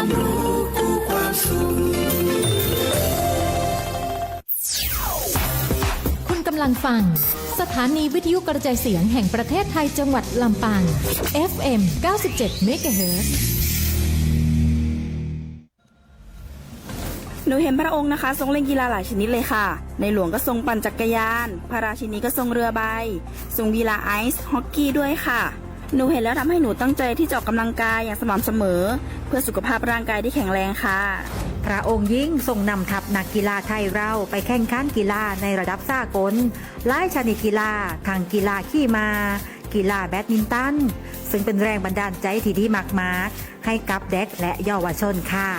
ความรู้คู่ความสุขคุณกำลังฟังสถานีวิทยุกระจายเสียงแห่งประเทศไทยจังหวัดลำปาง FM 97 MHz หนูเห็นพระองค์นะคะทรงเล่นกีฬาหลายชนิดเลยค่ะในหลวงก็ทรงปั่นจักรยานพระราชินีก็ทรงเรือใบทรงกีฬาไอซ์ฮอกกี้ด้วยค่ะหนูเห็นแล้วทำให้หนูตั้งใจที่จะออกกำลังกายอย่างสม่ำเสมอเพื่อสุขภาพร่างกายที่แข็งแรงค่ะพระองค์ยิ่งทรงนำทัพนักกีฬาไทยเราไปแข่งขันกีฬาในระดับสากลหลายชนิดกีฬาทั้งกีฬาขี่ม้ากีฬาแบดมินตันซึ่งเป็นแรงบันดาลใจที่ดีมากๆให้กับเด็กและเยาวชนค่ะ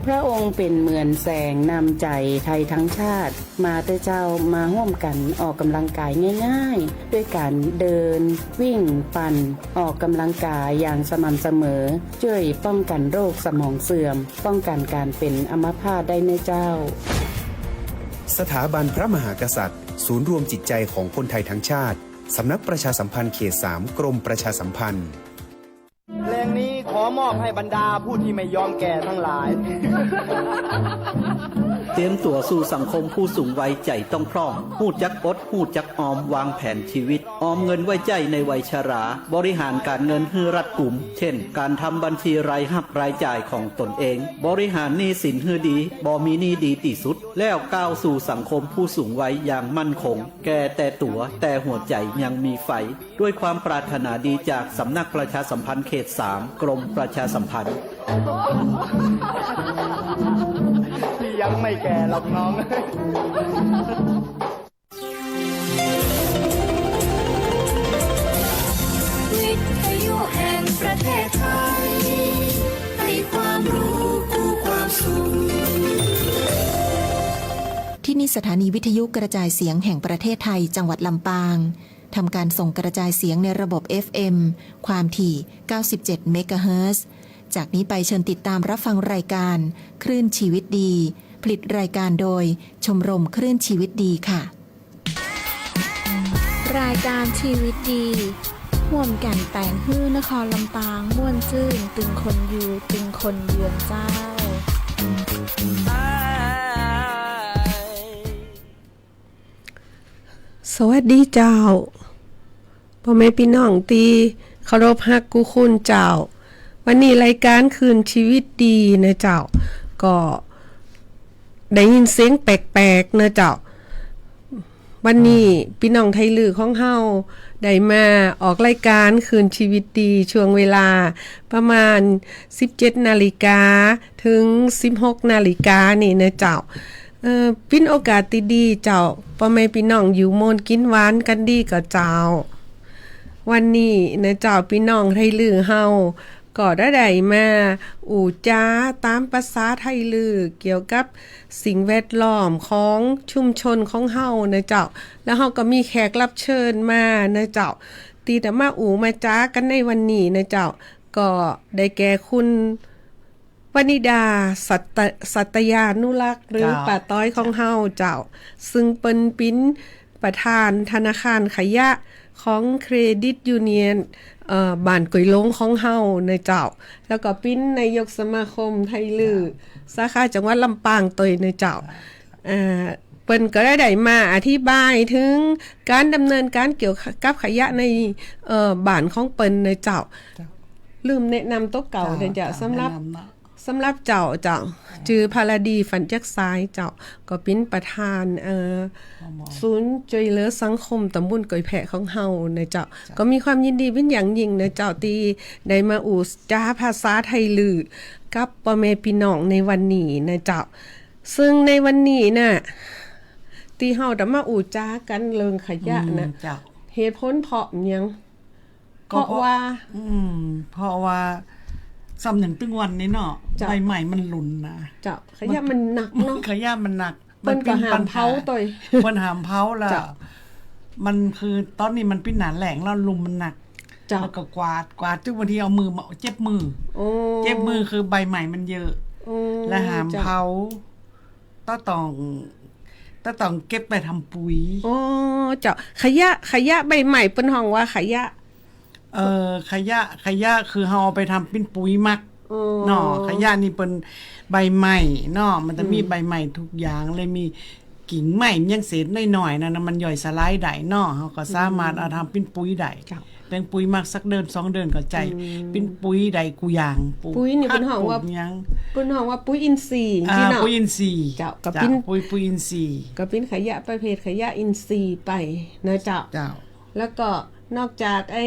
พระองค์เป็นเหมือนแสงนำใจไทยทั้งชาติมาเตเจ้ามาร่วมกันออกกำลังกายง่ายๆด้วยการเดินวิ่งปั่นออกกำลังกายอย่างสม่ำเสมอช่วยป้องกันโรคสมองเสื่อมป้องกันการเป็นอัมพาตได้ในเจ้าสถาบันพระมหากษัตริย์ศูนย์รวมจิตใจของคนไทยทั้งชาติสำนักประชาสัมพันธ์เขต 3 กรมประชาสัมพันธ์เพลงนี้ขอมอบให้บรรดาผู้ที่ไม่ยอมแก่ทั้งหลาย เตรียมตัวสู่สังคมผู้สูงวัยใจต้องพร้อมหู้จักอดหู้จักออมวางแผนชีวิตออมเงินไว้ใจในวัยชราบริหารการเงินให้รัดกุมเช่นการทำบัญชีรายรับรายจ่ายของตนเองบริหารหนี้สินให้ดีบ่มีหนี้ดีที่สุดแล้วก้าวสู่สังคมผู้สูงวัยอย่างมั่นคงแก่แต่ตัวแต่หัวใจยังมีไฟด้วยความปรารถนาดีจากสำนักประชาสัมพันธ์เขต 3 กรมประชาสัมพันธ์ที่ยังไม่แก่หรอกน้องวิทยุแห่งประเทศไทยให้ความรู้คู่ความสุขที่นี่สถานีวิทยุกระจายเสียงแห่งประเทศไทยจังหวัดลำปางทำการส่งกระจายเสียงในระบบ FM ความถี่ 97 เมกะเฮิรตซ์จากนี้ไปเชิญติดตามรับฟังรายการคลื่นชีวิตดีผลิตรายการโดยชมรมคลื่นชีวิตดีค่ะรายการชีวิตดีห่วมแก่นแต่งฮื้อนครลำปางม่วนซื่นตึงคนอยู่ตึงคนเยือนเจ้าสวัสดีเจ้าพ่อแม่พี่น้องตีเคารพฮักกูคุณเจ้าวันนี้รายการคืนชีวิตดีนะเจ้าก็ได้ยินเสียงแปลกๆนะเจ้าวันนี้พี่น้องไทยลือของเฮาได้มาออกรายการคืนชีวิตดีช่วงเวลาประมาณ 17 นาฬิกาถึง 16 นาฬิกานี่นะเจ้าเป็นโอกาสดีๆเจ้าพ่อแม่พี่น้องอยู่โมนกินหวานกันดีกับเจ้าวันนี้นะเจ้าพี่น้องไทยลือเฮาก็ได้มาอู่จ้าตามภาษาไทยลือเกี่ยวกับสิ่งแวดล้อมของชุมชนของเฮานะเจ้าแล้วเฮาก็มีแขกรับเชิญมานะเจ้าตีแต่มาอู่มาจ้ากันในวันนี้นะเจ้าก็ได้แก่คุณวนิดาสัตยานุรักษ์หรือป้าต้อยของเฮาเจ้าซึ่งเป็นปิ้นประธานธนาคารขยะของเครดิตยูเนียนบ้านกุยลงของเฮาในเจ้าแล้วก็ปิ้นนายกสมาคมไทยลือสาขาจังหวัดลำปางตัวในเจ้าเปิ้นก็ได้มาอธิบายถึงการดำเนินการเกี่ยวกับขยะในบ้านของเปิ้นในเจ้าลืมแนะนำโต๊ะเก่าในเจ้าสำหรับเจ้าจือพาราดีฝันจักซ้ายเจ้าก็เป็นประธานศูนย์ช่วยเหลือสังคมตำบลกอยแพะของเฮานะเจ้าก็มีความยินดีเป็นอย่างยิ่งนะเจ้าที่ได้มาอู่จ้าภาษาไทยลือกับพ่อแม่พี่น้องในวันนี้นะเจ้าซึ่งในวันนี้น่ะที่เฮาได้มาอู่จ้ากันเรื่องขยะนะเหตุผลเพราะหยังเพราะว่าซ้ำหนึ่งตึงวันนี้เนาะใบใหม่มันหลุนนะเจ้าขยะมันหนักเนาะขยะมันหนักมันก็หามเผาตัวมันหามเผาแล้วมันคือตอนนี้มันเป็นหนาแหลงแล้วลุมมันหนักแล้วก็กวาดจนบางทีเอามือมาเจ็บมือคือใบใหม่มันเยอะและหามเผาต้องเก็บไปทำปุ๋ยเจ้าขยะใบใหม่เป็นห้องว่าขยะขยะคือเฮาเอาไปทำเป็นปุ๋ยหมัก เนาะขยะนี่เป็นใบใหม่เนาะมันจะมีใบใหม่ทุกอย่างเลยมีกิ่งใหม่ยังเศษน้อยๆนะมันย่อยสลายได้เนาะเฮาก็สามารถเอาทำเป็นปุ๋ยได้แต่งปุ๋ยมากสักเดือน2เดือนก็ใจเป็นปุ๋ยได้กูอย่างปุ๋ยนี่เพิ่นฮ้องว่าปุ๋ยอินทรีย์ที่เนาะปุ๋ยอินทรีย์เจ้าก็เป็นปุ๋ยอินทรีย์ก็เป็นขยะประเภทขยะอินทรีย์ไปนะเจ้าแล้วก็นอกจากไอ้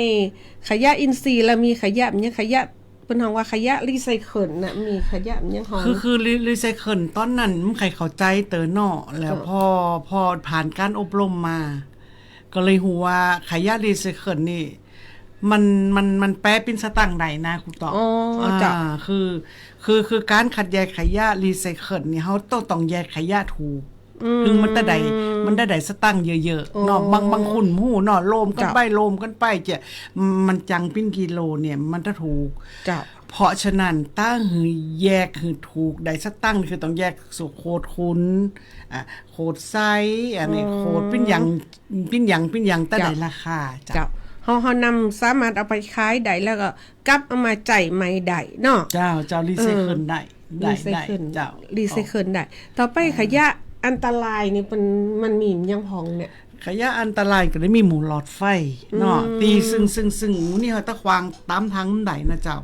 ขยะอินทรีย์แล้วมีขยะเนี่ยขยะเพิ่นฮ้องว่าขยะรีไซเคิลน่ะมีขยะเนี่ยฮ้องคือรีไซเคิลตอนนั้นใครเข้าใจเตอเนาะแล้วพอผ่านการอบรมมาก็เลยฮู้ว่าขยะรีไซเคิลนี่มันแปลเป็นสตางค์ใดนะครูตอบคือการคัดแยกขยะรีไซเคิลนี่เฮาต้องแยกขยะถูกถึงมันได้สตางค์เยอะๆเนาะบางคุณฮู้เนาะโลมกันไปจะมันจังเป็นกิโลเนี่ยมันจะถูกเพราะฉะนั้นตั้งหือแยกคือถูกได้สตางค์คือต้องแยกสู่โคดคุณโคดไซอันนี้โคดเป็นอย่างแต่ได้ราคาจ้ะเฮานำสามารถเอาไปขายได้แล้วก็กลับเอามาจ่ายใหม่ได้เนาะเจ้ารีไซเคิลได้เจ้ารีไซเคิลได้ต่อไปขยะอันตรายนี่มันมียังพองเนี่ยขยะอันตรายก็ได้มีหมูหลอดไฟเนาะตีซึ่งนี่เฮาตะควางตามทางใดนะเจ้า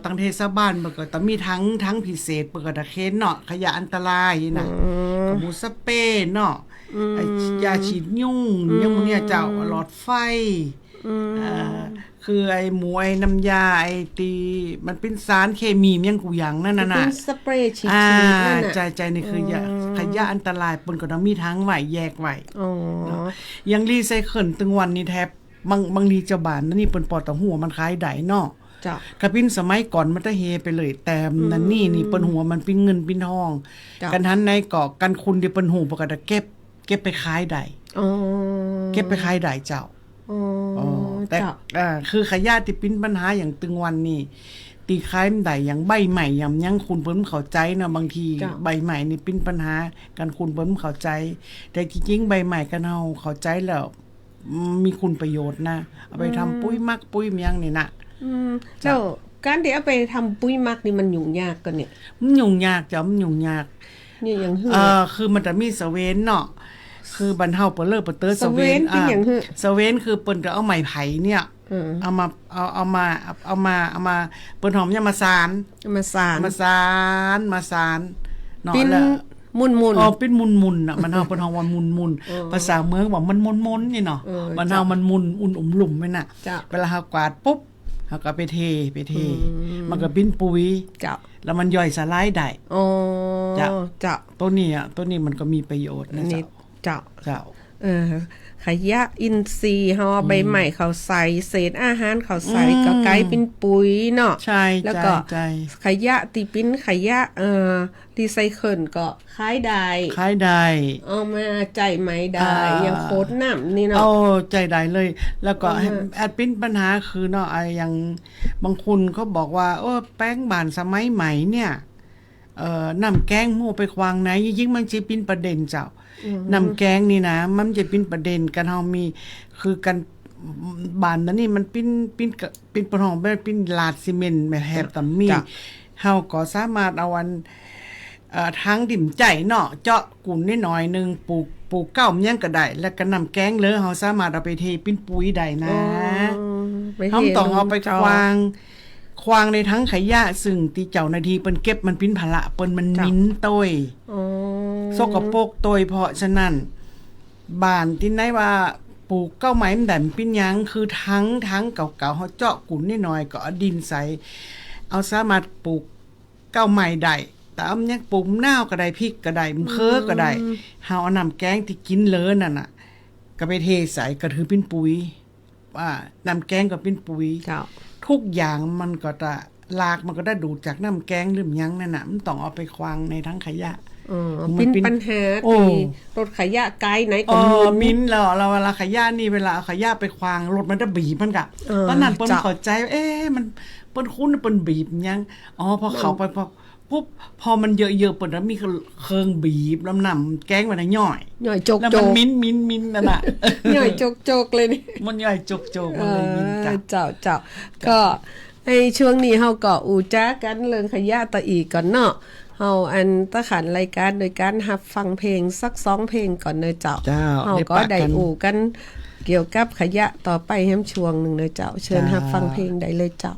ทางเทศบาลมันก็ต้องมีทั้งพิเศษเปิดตะเคนเนาะขยะอันตรายนะหมูสเปรย์เนาะยาฉีดยุงยังพวกนี้เจ้าหลอดไฟคือไอ้หมูไอ้น้ำยาไอ้ตีมันเป็นสารเคมียังกูอย่างนั่นน่ะเป็นสเปรย์ฉีดนั่นน่ะใจนี่คือขยะอันตรายเปิ้นก็ต้องมีทั้งไว้แยกไว้ยังรีไซเคิลตึงวันนี้แทบบางทีเจ้าบ้านนั่นนี่เปิ้นปอตหัวมันขายได้เนาะกระปิ้นสมัยก่อนมันตะเฮไปเลยแต่นั่นนี่เปิ้นหัวมันเป็นเงินเป็นทองกันทันในเกาะกันคุณที่เปิ้นหูปกติเก็บไปขายได้เก็บไปขายได้เจ้าแต่คือขยะที่เป็นปัญหาอย่างตึงวันนี่ตีคล้ายใดอย่างใบใหม่อย่างยังคุณเพิ่นเข้าใจนะบางทีใบใหม่นี่เป็นปัญหากันคุณเพิ่นเข้าใจแต่จริงๆใบใหม่กันเฮาเข้าใจแล้วมีคุณประโยชน์นะเอาไปทำปุ๋ยมักปุ๋ยเมียงนี่นะเจ้าการที่เอาไปทำปุ๋ยมักนี่มันยุ่งยากกันเนี่ยมันยุ่งยากจ้ะมันยุ่งยากนี่อย่างคือมันจะมีเสเวนเนาะคือบรรเทาเปเลอร์เปเตอร์เสเวนเสเวนคือเปิ้นก็เอาไม้ไผ่เนี่ยเอามาเปิ้นหอมเนี่ยมาสานเนาะแล้วมุนเป็นมุนน่ะมันเฮาเปิ้นฮ้องว่ามุนภาษาเมืองว่ามันมนนี่เนาะมันเฮามันมุนอุ่นหลุมไว้น่ะเวลาเฮากวาดปุ๊บเฮาก็ไปเทมันก็เป็นปุ๋ยแล้วมันย่อยสลายได้ตัวนี้มันก็มีประโยชน์นะเจ้าขยะอินทรีย์เฮาใบใหม่เขาใส่เศษอาหารเขาใส่ก็กลายเป็นปุ๋ยเนาะใช่แล้วก็ขยะที่เป็นขยะรีไซเคิลก็ขายได้เอามาจ่ายใหม่ได้อย่างโคตรน้ำนี่เนาะจ่ายได้เลยแล้วก็แอดเป็นปัญหาคือเนาะไอ้อย่างบางคนเขาบอกว่าแป้งบานสมัยใหม่เนี่ยน้ำแกงโม่ไปควางไหนยิ่งมันสิเป็นประเด็นเจ้าน้ำแกงนี่นะมันจะเป็นประเด็นกันเฮามีคือกันบ้านนั้นนี่มันเป็นปนห้องเป็นลาดซีเมนต์แหบตำมีเฮาก็สามารถเอาวันทั้งดิ่มใจเนาะเจาะกุ่นนิดหน่อยนึงปลูกเก้ามันยังก็ได้แล้วก็น้ำแกงเลยเฮาสามารถเอาไปเทเป็นปุ๋ยได้นะเฮาต้องเอาไปควางในทั้งขยะซึ่งที่เจ้าหน้าที่เปิ้นเก็บมันเป็นภาระเปิ้นมันมิ้นต้อยสกปรกต้อยเพราะฉะนั้นบ้านที่ไหนว่าปลูกเก้าไม้มันดันเป็นหยังคือทั้งเก่าๆเฮาเจาะกุ่นนิดหน่อยก็เอาดินใส่เอาสามารถปลูกเก้าไม้ได้ตามยังปลูกนาวก็ได้พริกก็ได้มะเขือก็ได้เฮาเอาน้ำแกงที่กินเลอนั่นน่ะก็ไปเทใส่ก็ถือเป็นปุ๋ยน้ำแกงก็เป็นปุ๋ยทุกอย่างมันก็จะลากมันก็ได้ดูดจากน้ำแกงหรือยังนั่นน่ะมันต้องเอาไปควางในทั้งขยะเป็นปัญหาที่รถขยะไกลไหนก็มิ้นเราเวลาขยะนี่เวลาเอาขยะไปควางรถมันจะบีบมันกะตอนนั้นเปิ้นเข้าใจมันเปิ้นคุ้นเปิ้นบีบยังพอเข้าไปปุ๊บพอมันเยอะๆเปิ้นแล้วมีเครื่องบีบน้ำแกงมันย่อยจกๆแล้วมันมิ้นนั่นน่ะย่อยจกๆเลยนี่มันย่อยจกๆมันเลยมิ้นกันเจ้าก็ ไอ้ช่วงนี้เฮาก็อูจ้ากันเรื่องขยะตะอีกก่อนเนาะเฮาอันตะขันรายการโดยการรับฟังเพลงสัก2เพลงก่อนเนอะเจ้าเฮาก็ได้อูกันเกี่ยวกับขยะต่อไปแฮมช่วงนึงเนอะเจ้าเชิญรับฟังเพลงได้เลยเจ้า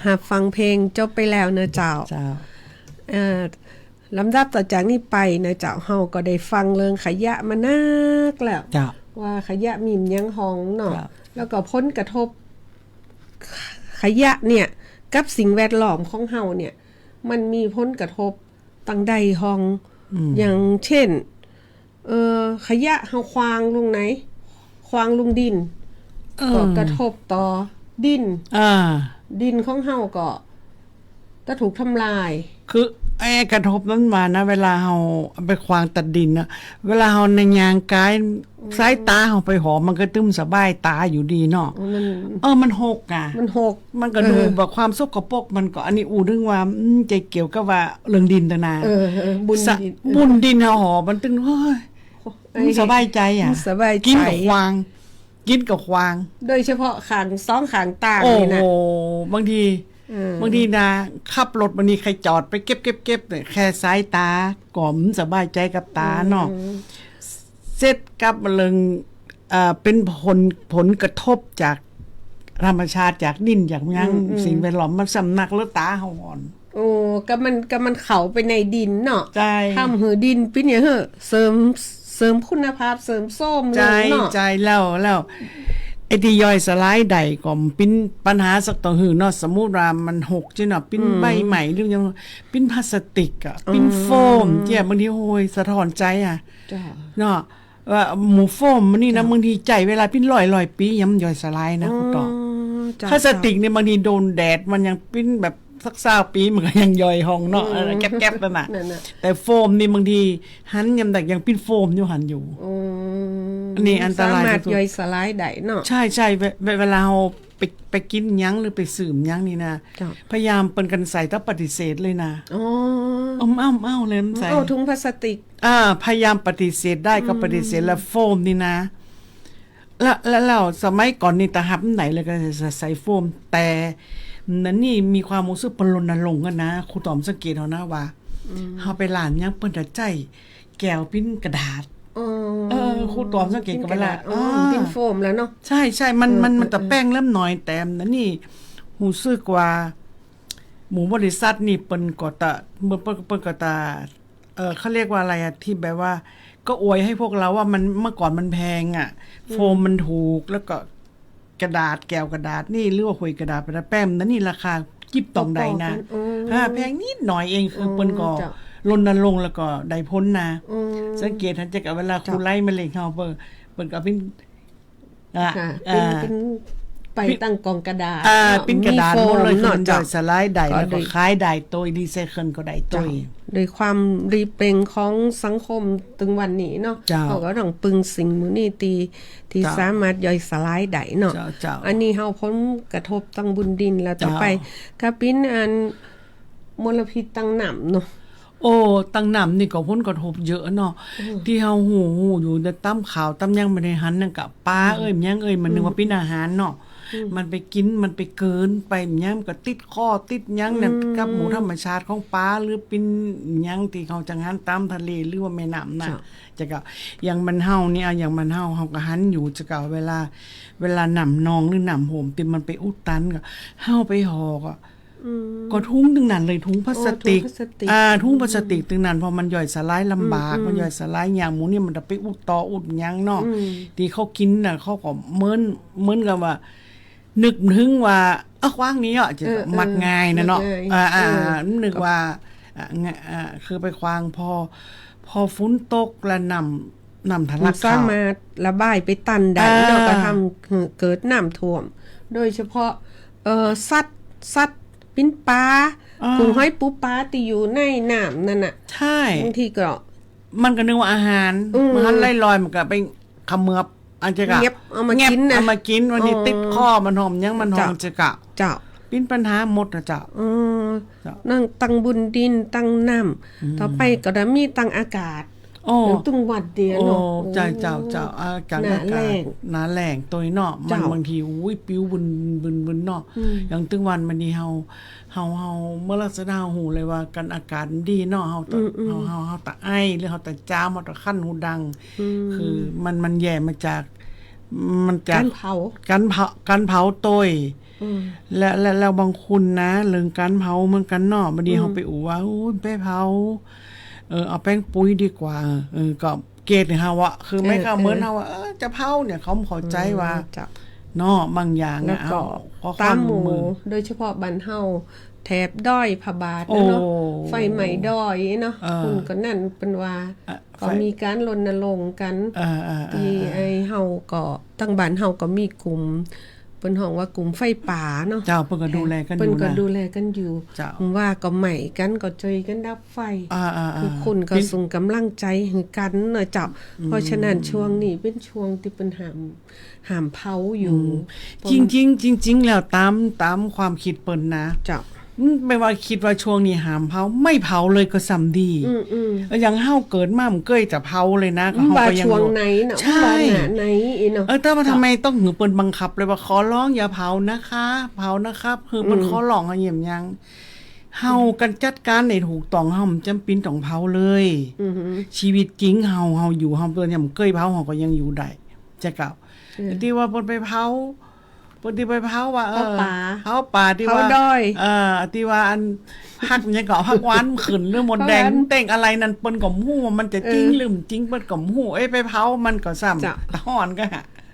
รับฟังเพลงจบไปแล้วเนอะเจ้าลำดับต่อจากนี้ไปนะเจ้าเฮาก็ได้ฟังเรื่องขยะมานักแล้วว่าขยะมีมยังห้องเนาะแล้วก็ผลกระทบขยะเนี่ยกับสิ่งแวดล้อมของเฮาเนี่ยมันมีผลกระทบต่างใดห้องอย่างเช่นขยะเฮาควางลงไหนควางลงดินก็กระทบต่อดิน ดินของเฮาก็ถูกทำลาย คือไอ้กระทบนั้นมานะเวลาเฮาไปควางตัดดินนะเวลาเฮาในยางกายสายตาเฮาไปหอมมันก็ตึมสบายตาอยู่ดีเนาะมันหกอ่ะมันก็ดูแบบความสกปรกมันก็อันนี้อูดึงว่าใจเกี่ยวกับว่าเรื่องดินตนาบุญดินเฮาหอมันตึงเฮ้ยสบายใจอ่ะกินกับควางโดยเฉพาะขางซ้องขางตานี่นะโอ้บางทีนะขับรถบางทีใครจอดไปเก็บเนี่ยแค่สายตาก่อมสบายใจกับตาเนาะเสร็จกับเรื่องเป็นผลกระทบจากธรรมชาติจากดินจากยังสิ่งแวดล้อมมันสำนักแล้วตาเฮาอ่อนโอ้ก็มันเข้าไปในดินเนาะใช่ทำหือดินเป็นอย่างเหอะเสริมคุณภาพเสริมส้มเลยเนาะใจแล้วไอ้ที่ย่อยสลายใดก็เป็นปัญหาสักต่อหือเนาะสมมุติว่ามันหกจังเนาะเป็นใบใหม่หรือยังเป็นพลาสติกอ่ะเป็นโฟมเจี๊ยบางทีโอยสะท้อนใจอ่ะเนาะว่าหมูโฟมมันนี่นะบางทีใจเวลาเป็น100ปียังย่อยสลายนะคุณต่อพลาสติกเนี่ยบางทีโดนแดดมันยังเป็นแบบสัก20 ปีมันก็ยังย่อยห้องเนาะแก๊บๆนั่นน่ะแต่โฟมนี่บางทีหันยังแต่ยังเป็นโฟมอยู่หันอยู่อันนี้อันตรายสามารถย่อยสลายได้เนาะใช่เวลาเราไปกินยั้งหรือไปดื่มยั้งนี่นะพยายามเปิ้นกันใส่ต้องปฏิเสธเลยนะเอาเลยใส่เอาถุงพลาสติกพยายามปฏิเสธได้ก็ปฏิเสธแล้วโฟมนี่นะแล้วเราสมัยก่อนนี่ตะหับไหนเลยก็จะใส่โฟมแต่นั่นนี่มีความรู้สึกปรณรงค์กันนะครูต๋อมสังเกตเอานะว่าเฮาไปร้านยังเปิ้นจะใจแก้วปิ้นกระดาษครูต๋อมสังเกตกันเวลาปิ้นโฟมแล้วเนาะใช่มันตะแป้งเริ่มน้อยแต่นั่นนี่รู้สึกว่าหมู่บริษัทนี่เปิ้นก็ตะเปิ้นก็ตะเขาเรียกว่าอะไรอะที่แบบว่าก็อวยให้พวกเราว่ามันเมื่อก่อนมันแพงอ่ะโฟมมันถูกแล้วก็กระดาษแก้วกระดาษนี่หรือว่าหวยกระดาษเป็นแป้มนั่นนี่ราคาจิบตองใดนะแพงนิดหน่อยเองคือเปิ้นก็รณรงค์แล้วก็ได้พ้นนะสังเกตทันจะกับเวลาครูไล่มะเร็งเฮาเปิ้นก็เป็นไปตั้งกองกระดาษเป็นกระดาษหมดเลยคือมันย่อยสลายได้แล้วก็คล้ายได้ตัวรีไซเคิลก็ได้ตัวโดยความรีเปร่งของสังคมถึงวันนี้เนาะเขาก็ต้องปึงสิ่งมื้อนี้ที่สามารถย่อยสลายได้เนาะอันนี้เฮาพ้นกระทบตั้งบุญดินแล้วต่อไปก็เป็นอันมลพิษตั้งน้ำเนาะโอ้ตั้งน้ำนี่ก็พ้นกระทบเยอะเนาะที่เฮาหูอยู่แต่ตั้มข่าวตั้มยังบ่ได้หันนั่นก็ปลายังมันนึกว่าเป็นอาหารเนาะมันไปกินมันไปเกินไปยังก็ติดข้อติดยังนั่นกับหมูธรรมชาติของปลาหรือเป็นยังที่เขาจังหันตามทะเลหรือว่าแม่น้ำน่ะจะก็อย่างมันเฮานี่อย่างมันเฮาก็หันอยู่จะก็เวลาน้ำนองหรือน้ำโหมติมันไปอุดตันก็เฮาไปหอกก็ทุ่งตึงนั้นเลยถุงพลาสติกถุงพลาสติกตึงนั้นพอมันย่อยสลายลำบากมันย่อยสลายอย่างหมูนี่มันจะไปอุดต่ออุดยังเนาะที่เขากินน่ะเขาก็เหมือนกับว่านึกถึงว่าคว้างนี้อ่ะจะมักง่ายนะเนาะนึกว่าคือไปควางพอฝนตกและน้ำทะลักเข้าสามารถระบายไปตันได้แล้วก็ทำเกิดน้ำท่วมโดยเฉพาะสัตว์ปิ้นปลากุ้งหอยปูปลาที่อยู่ในน้ำนั่นน่ะใช่บางทีก็มันก็นึกว่าอาหารมันลอยๆมันก็ไปเขมือบอันจะกะเอามากินนะเอามากินวันนี้ติดข้อมันหอมยังมันหอมจะกะเจ้าเป็นปัญหาหมดนะเจ้านั่งตั้งบุญดินตั้งน้ำต่อไปก็จะมีตั้งอากาศตุ้งวัดเดียวเนาะเจ้าอากาศหนาแรงตัวเนาะมันบางทีอุ้ยปิ้วบึนเนาะอย่างตึงวันมันนี่เฮาเมื่อลักษณะหูเลยว่ากันอากาศดีเนาะเฮาตะไอหรือเฮาตะจ้ามเฮาตะคั่นหูดังคือมันแย่มาจากการเผาตัวแล้วบางคนนะเรื่องการเผาเหมือนกันเนาะบางทีเฮาไปอู่ว่าโอ้ยไปเผาเอาแป้งปุ๋ยดีกว่าก็เกตเนี่ยฮะว่าคือไม่ก็เหมือนเฮาว่าจะเผาเนี่ยเขาเข้าใจว่าเนาะบางอย่างอ่ะตามหมู่โดยเฉพาะบ้านเฮาแถบด้อยพระบาทเนาะไฟไหม้ด้อยเนาะคุณก็นั่นเป็นว่าก็มีการรณรงค์กันที่ไอ้เฮาก็ตั้งบ้านเฮาก็มีกลุ่ม ปิ้นห้องว่ากลุ่มไฟป่าเนาะ เจ้าเปิ้นก็ดูแลกันอยู่นะ เปิ้นก็ดูแลกันอยู่ เจ้า ว่าก็ใหม่กันก็ช่วยกันดับไฟ ๆ ทุกคนก็ส่งกำลังใจให้กันเนาะเจ้าเพราะฉะนั้นช่วงนี้เป็นช่วงที่เปิ้นห้ามเผาอยู่ จริงๆแล้วตามความคิดเปิ้นนะ เจ้า ไม่ว่าคิดว่าช่วงนี้หามเผาไม่เผาเลยก็ซ้ำดีอย่างเฮาเกิดมามันเกยจะเผาเลยนะก็เฮาก็ยัง ช่วงไหนน่ะ ใช่ ว่าหน้าไหนอีเนาะ แต่ว่าทำไมต้องหือเปิ้นบังคับเลยว่าขอร้องอย่าเผานะคะเผานะครับคือเปิ้นขอร้องให้เยี่ยมยังเฮากันจัดการในถูกต้องเฮาจำเป็นต้องเผาเลยชีวิตจริงเฮาอยู่เฮาเปิ้นยังเกยเผาเฮาก็ยังอยู่ได้จะกล่าวที่ว่าเปิ้นไปเผาปฏิไปเผาว่าเผาป่าที่ว่าที่ว่าอันพักเนี่ยก็พักหวานขึ้นเรื่องมดแดงแต่งอะไรนั่นเปิ้นก็ฮู้ว่ามันจะจริงหรือจริงเปิ้นก็ฮู้ไปเผามันก็ซ้ำตะฮ้อนก็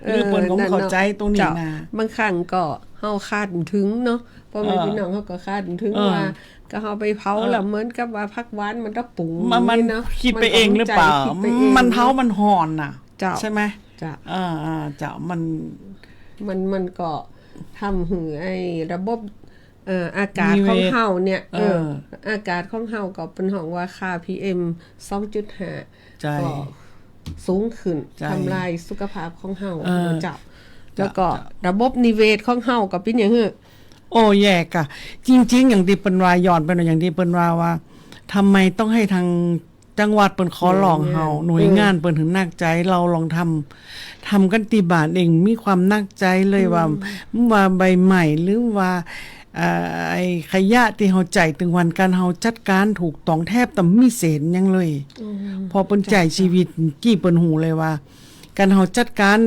หรือเปิ้นก็เข้าใจตรงนี้นะบางครั้งก็เฮาคาดถึงเนาะเพราะแม่พี่น้องเฮาก็คาดถึงว่าก็เฮาไปเผาแล้วเหมือนกับว่าพักหวานมันก็ปุ๋งมันคิดไปเองหรือเปล่ามันเผามันฮ้อนน่ะใช่มั้ยจ้ะจ้ะมันก็ทำให้ไอ้ระบบอากาศของเฮาเนี่ยอากาศของเฮาก็เป็นห้องว่าค่า PM 2.5 ก็สูงขึ้นทำลายสุขภาพของเฮาเจ้าแล้วก็ระบบนิเวศของเฮาก็เป็นอย่างโอ้แย่กะจริงๆอย่างที่เปิ้นว่าย้อนไปอย่างที่เปิ้นว่าทำไมต้องให้ทางจังหวัดเปิ้นขอร้องเฮาหน่วยงานเปิ้นถึงนักใจเราลองทำกันที่บ้านเองมีความนักใจเลยว่าใบใหม่หรือว่าไอ้ขยะที่เฮาใจถึงวันการเฮาจัดการถูกต้องแทบตำมีเศษยังเลยพอเปิ้นใจชีวิตกี้เปิ้นหูเลยว่าการเฮาจัดการ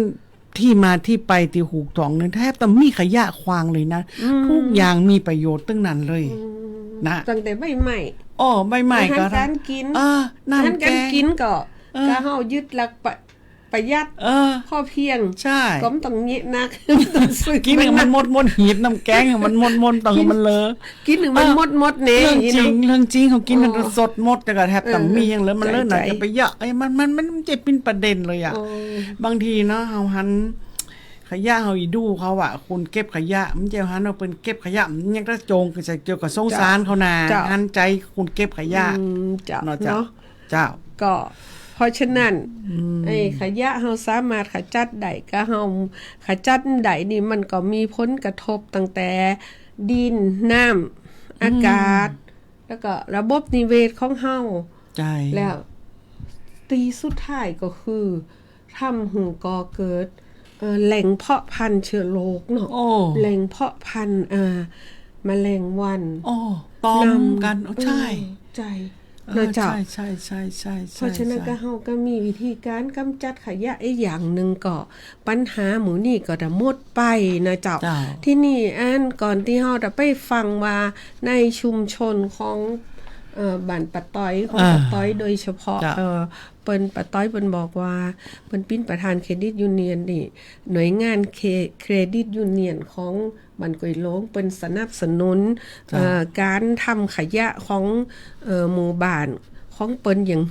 ที่มาที่ไปที่ถูกต้องเนี่ยแทบตำมีขยะขวางเลยนะทุกอย่างมีประโยชน์ตั้งนั้นเลยนะตั้งแต่ใบใหม่ใบใหม่ก็การกินน้ำแกงกินก็เฮายึดหลักประหยัดพอเพียงใช่ก็ต้องเงี้ยนักกินให้มันหมดหีบน้ำแกงให้มันหมดต้องมันเลอกินให้มันหมดเน่เรื่องจริงเขากินมันสดหมดแต่ก็แทบตำมียังเหลือมันเลอะหน่อยจะไปเยอะมันจะเป็นประเด็นเลยอ่ะบางทีเนาะเฮาหันขยะเฮาอีดูเขาอ่ะคุณเก็บขยะมันจะหันเอาเป็นเก็บขยะมันยังกระโจงจะเกี่ยวกับสงสารเขานาหันใจคุณเก็บขยะเนาะเจ้าก็เพราะฉะนั้นไอ้ขยะเฮาสามารถขจัดได้ก็เฮาขจัดได้นี่มันก็มีผลกระทบตั้งแต่ดินน้ำอากาศแล้วก็ระบบนิเวศของเฮาใช่แล้วตีสุดท้ายก็คือทำให้ก่อเกิดแหล่งเพาะพันธุ์เชื้อโรคเนาะแหล่งเพาะพันธุ์แมลงวันตอมกันใช่ใจใช่เพราะฉะนั้นก็เฮาก็มีวิธีการกำจัดขยะอีกอย่างนึงก็ปัญหาหมู่นี่ก็จะหมดไปนะเจ้าที่นี่ก่อนที่เฮาจะไปฟังว่าในชุมชนของบ้านปะต้อยของปะต้อยโดยเฉพาะเปิ้นปะต้อยเปิ้นบอกว่าเปิ้นเป็นประธานเครดิตยูเนียนนี่หน่วยงานเครดิตยูเนียนของบ้านกวยโล้งเปิ้นสนับสนุนการทำขยะของหมู่บ้านของเปิ้นอย่าง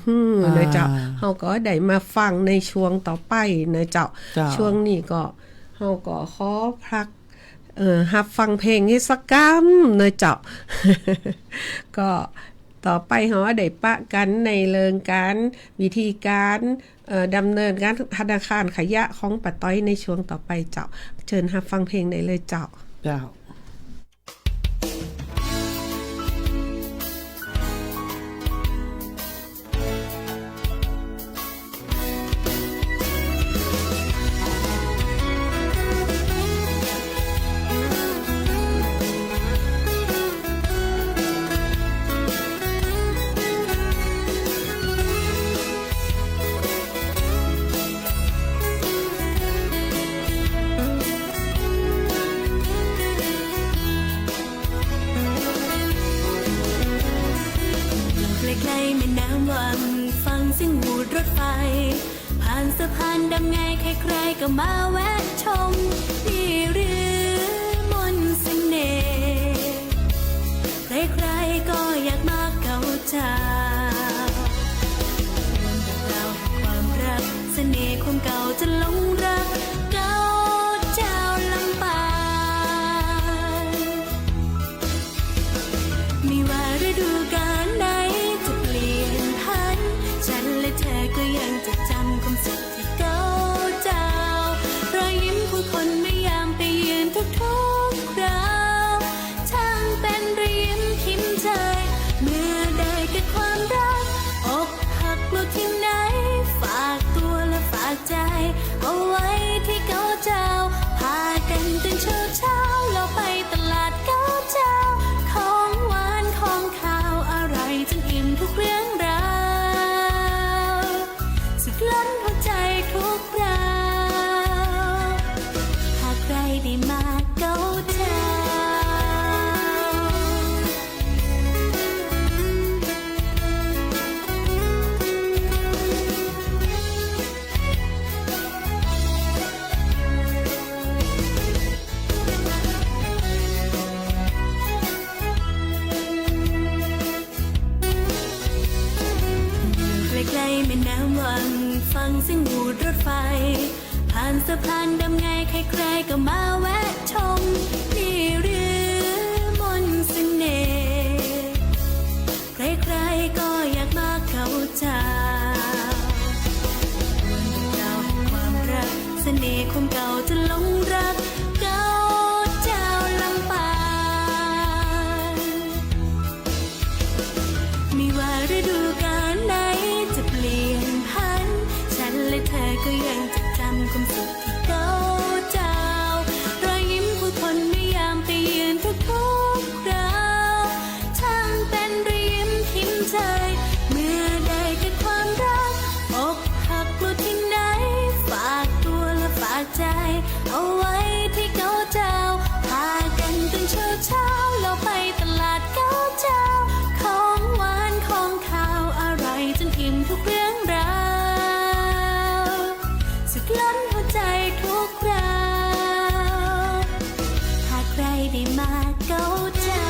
นะเจ้าเฮาก็ได้มาฟังในช่วงต่อไปนะเจ้าช่วงนี้ก็เฮาก็ขอพักรับฟังเพลงให้สักกำนะเจ้า ก็ต่อไปเฮาได้ปะกันในเรื่องการวิธีการดำเนินการธนาคารขยะของปะต้อยในช่วงต่อไปเจ้าเชิญรับฟังเพลงได้เลยเจ้าผ่านสะพานดำไงใครๆก็มาแวะชมนี่หรือมนต์เสน่ห์ใครๆก็อยากมาเก่าเจ้ารวมกับเราแห่งความรักเสน่ห์ความเก่าจะหลงรักเก่าเจ้าลำปาง ฟังเสียงบูดรถไฟผ่านสะพานดำไงใครๆก็มาแวะชมนี่หรือมนต์เสน่ห์ใครๆก็อยากมาเข้าเจ้าเจ้าความรักเสน่ห์ความเก่าจะหลงรักเก่าเจ้าลำปางไม่ว่าฤดูกาลไหนจะเปลี่ยนพันฉันและเธอก็ยังจะจำความสุขที่เก่าเจ้ารอยยิ้มผู้คนไม่ยามไปเยือนทุกคราวช่างเป็นรอยยิ้มทิ่มใจเมื่อได้เกิดความรักอกหักกลัวที่ไหนฝากตัวและฝากใจเอาไว้ที่เก่าเจ้าพากันตื่นเช้าแล้วไปตลาดเก่าเจ้าของหวานของข้าวอร่อยจนอิ่มทุกเรื่องราวสุดล้นหัวใจทุกคราวหากใครได้มาเก่าเจ้า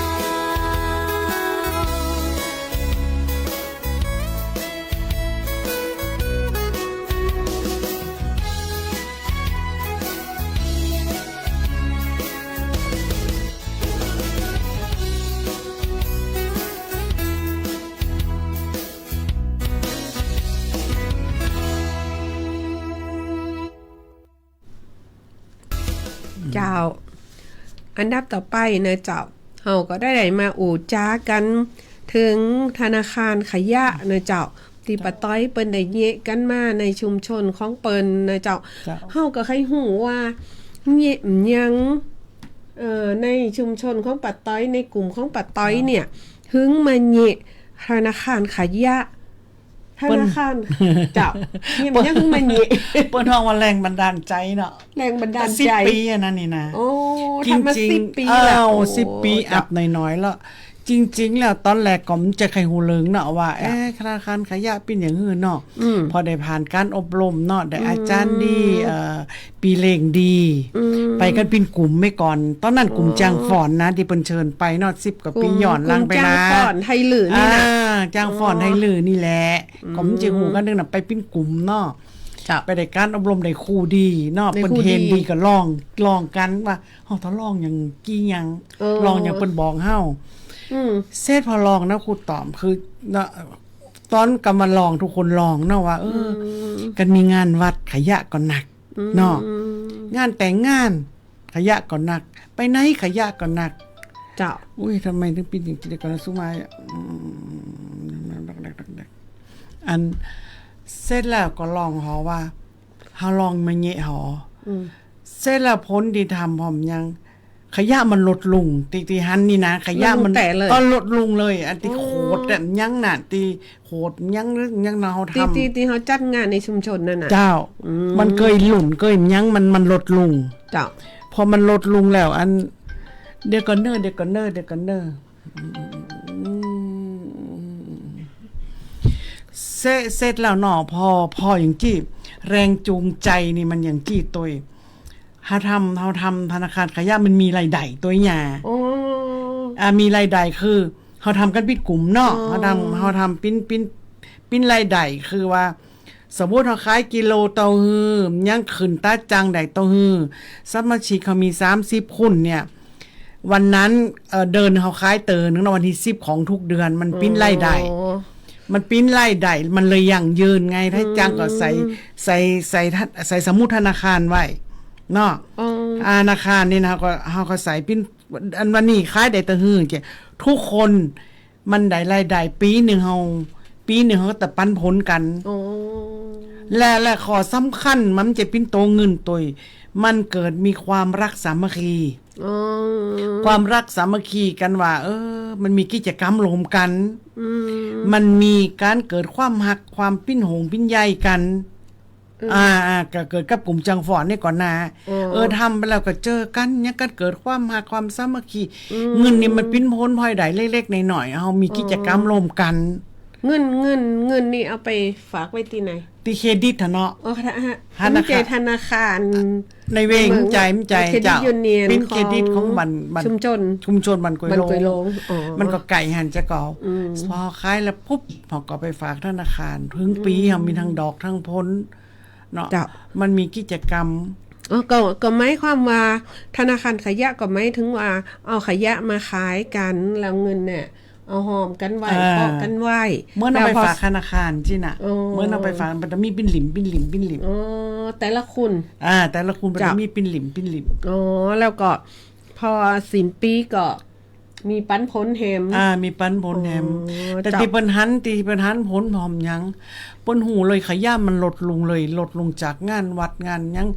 เจ้าอันดับต่อไปนะเจ้าเฮาก็ได้มาอู่จ้ากันถึงธนาคารขยะนะเจ้าที่ปะต้อยเปิ้นได้เยะกันมาในชุมชนของเปิ้นนะเจ้าเฮาก็ให้ฮู้ว่าเยะยังในชุมชนของปะต้อยในกลุ่มของปะต้อยเนี่ยถึงมาเยะธนาคารขยะธนาคารเจ้าเนี่ยมันยังถึงมาเยะ เปิ้นฮ้องว่าแรงบันดาลใจเนาะ แรงบันดาลใจ10 ปีอันนั้นนี่นะ โอ้ จ ทำมา ริง 10 ปี ๆ แล้ว 10 ปีอัพหน่อยๆแล้วจริงๆแล้วตอนแรกก็มันจะใครหูเลิงเนาะว่าธนาคารขยะเป็นอย่างอื่นเนาะพอได้ผ่านการอบรมเนาะได้อาจารย์ดีปีเล่งดีไปกันเป็นกลุ่มไม่ก่อนตอนนั้นกลุ่มจางฝอนนะที่เปิ้นเชิญไปเนาะ10กว่าปีย้อนหลังไปนะ จ้างฝอนไทยหรือนี่นะ จางฝอนไทยลือนี่แหละก็มันจะหูกันนึงน่ะไปเป็นกลุ่มเนาะไปได้การอบรมได้ครูดีเนาะเปิ้นเทรนดีก็ลองกันว่าเฮาถ้าลองอย่างกี้หยังลองอย่างเปิ้นบอกเฮาเสร็จพอลองนะครูตอมคือเนาะตอนกำมาลองทุกคนลองเนาะว่ากันมีงานวัดขยะก็หนักเนาะงานแต่งงานขยะก็หนักไปไหนขยะก็หนักเจ้าอุ้ยทำไมถึงเป็นอย่างนี้ก่อนสุมาอันเสร็จแล้วก็ลองหอว่าเฮาลองมาเงะหอเสร็จแล้วพ้นดีทำพร้อมยังขยะมันลดลงตีหันนี่นะขยะมันก็ลดลงเลยอันที่โคตรยังน่ะตีโคตรยังเฮาทำตีเฮาจัดงานในชุมชนนั่นน่ะเจ้ามันเคยหลุ่นเคยยังมันลดลงเจ้าพอมันลดลงแล้วอันเดี๋ยวก่อนเนอเสร็จแล้วหนอพออย่างจี้แรงจูงใจนี่มันอย่างจี้ตัวเฮาทำธนาคารขยะมันมีรายได้ตัวหญ่มีรายได้คือเฮาทำกันปิดกลุ่มเนาะเฮาทำปิ้นรายได้คือว่าสมมุติเฮาขายกิโลเต้าหู้ยังขึ้นตาจังได้เต้าหู้สมาชิกเขามี30คนเนี่ยวันนั้นเดินเฮาขายเตอนึงวันที่10ของทุกเดือนมันปิ้นรายได้มันปิ้นรายได้มันเลยยั่งยืนไงถ้าจังก็ใส่สมุดธนาคารไว้เนาะธนาคารนี่นะเฮาก็ใส่ปิ้นอันวันนี้ขายได้เต้าหู้แกทุกคนมันได้รายได้ปีนึงเฮาก็แต่ปันผลกันและขอสำคัญมันจะเป็นตัวเงินตัวมันเกิดมีความรักสามัคคีความรักสามัคคีกันว่ามันมีกิจกรรมรวมกันมันมีการเกิดความหักความปิ้นหงปิ้นใยกันก็เกิดกับกลุ่มจังฝอนนี่ก่อนนะทำไปแล้วก็เจอกันเนี่ยก็เกิดความหักความสามัคคีเงินนี่มันปิ้นพ้นพลอยได้เล็กๆหน่อยๆเฮามีกิจกรรมรวมกันเงินนี่เอาไปฝากไว้ที่ไหนที่เครดิตเนาะธนาคารในเวงใจเจ้าเป็นเครดิตของบันชุมชนบันกวยโลงมันก็ไก่หันจะเก่าพอขายแล้วปุ๊บพอก็ไปฝากธนาคารถึงปีเฮามีทั้งดอกทั้งพ้น เนาะ เจ้า มันมีกิจกรรม ก็หมายความว่าธนาคารขยะก็หมายถึงว่าเอาขยะมาขายกันแล้วเงินเนี่ยเอาหอมกันไว้เพาะกันไว้ เมื่อเราไปฝากธนาคารจิน่ะ อ๋อ เมื่อเราไปฝากมันจะมีปิ้นหลิมอ๋อแต่ละคุณ แต่ละคุณมันจะมีปิ้นหลิมอ๋อแล้วก็พอสิ้นปีก็มีปันผลแฮม มีปันผลแฮม อ๋อ แต่ที่เปิ้นหันผลพร้อมหยังเปิ้นหูเลยขยะมันลดลงจากงานวัดงานหยัง